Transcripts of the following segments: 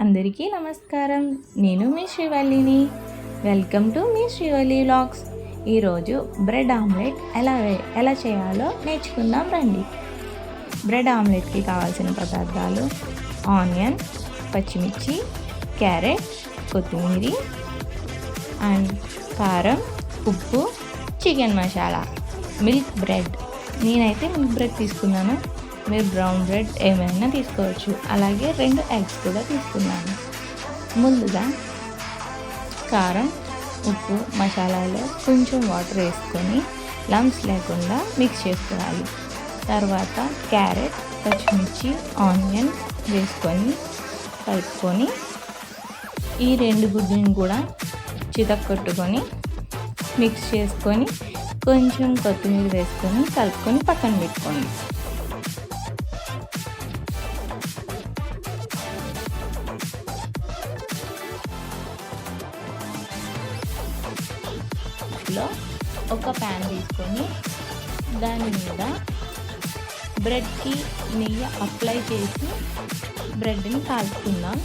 అందరికీ నమస్కారం. నేను మీ శ్రీవల్లిని. వెల్కమ్ టు మీ శ్రీవల్లి వ్లాగ్స్. ఈరోజు బ్రెడ్ ఆమ్లెట్ ఎలా చేయాలో నేర్చుకుందాం రండి. బ్రెడ్ ఆమ్లెట్కి కావాల్సిన పదార్థాలు: ఆనియన్, పచ్చిమిర్చి, క్యారెట్, కొత్తిమీర అండ్ కారం, ఉప్పు, చికెన్ మసాలా, మిల్క్ బ్రెడ్. నేనైతే మిల్క్ బ్రెడ్ తీసుకున్నాను. మీరు బ్రౌన్ బ్రెడ్ ఏమైనా తీసుకోవచ్చు. అలాగే 2 ఎగ్స్ కూడా తీసుకున్నాను. ముందుగా కారం, ఉప్పు, మసాలాలో కొంచెం వాటర్ వేసుకొని లంప్స్ లేకుండా మిక్స్ చేసుకోవాలి. తర్వాత క్యారెట్, పచ్చిమిర్చి, ఆనియన్ వేసుకొని కలుపుకొని ఈ 2 గుడ్లను కూడా చితక్కొట్టుకొని మిక్స్ చేసుకొని కొంచెం కొత్తిమీర వేసుకొని కలుపుకొని పక్కన పెట్టుకోండి. లో ఒక ప్యాన్ తీసుకొని దాని మీద బ్రెడ్కి నెయ్యి అప్లై చేసి బ్రెడ్ని కాల్చుకుందాం.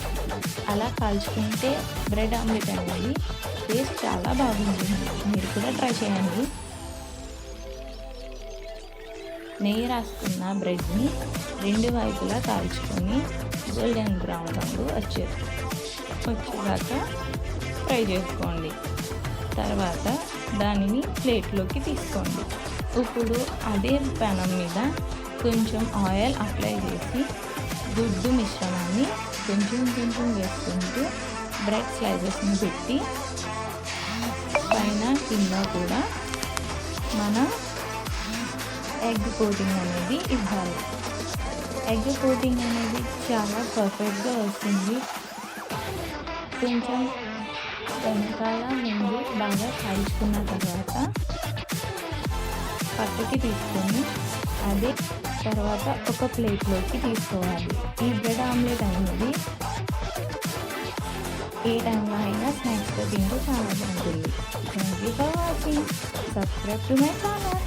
అలా కాల్చుకుంటే బ్రెడ్ ఆమ్లెట్ అనేది టేస్ట్ చాలా బాగుంటుంది. మీరు కూడా ట్రై చేయండి. నెయ్యి రాసుకున్న బ్రెడ్ని 2 వైపులా కాల్చుకొని గోల్డెన్ బ్రౌన్ రంగు వచ్చేదాకా ఫ్రై చేసుకోండి. తర్వాత దానిని ప్లేట్లోకి తీసుకోండి. ఇప్పుడు అదే పెనం మీద కొంచెం ఆయిల్ అప్లై చేసి గుడ్డు మిశ్రమాన్ని కొంచెం వేసుకుంటూ బ్రెడ్ స్లైసెస్ని పెట్టి పైన కింద కూడా మన ఎగ్ కోటింగ్ అనేది ఇవ్వాలి. ఎగ్ కోటింగ్ అనేది చాలా పర్ఫెక్ట్గా వస్తుంది. కొంచెం వెనకాల ముందు బాగా కాల్చుకున్న తర్వాత పక్కకి తీసుకొని అదే తర్వాత ఒక ప్లేట్లోకి తీసుకోవాలి. ఈ బ్రెడ్ ఆమ్లెట్ అనేది ఏ టైంలో అయినా స్నాక్స్తో తింటే చాలా బాగుంటుంది. Thank you for watching. Subscribe to my channel.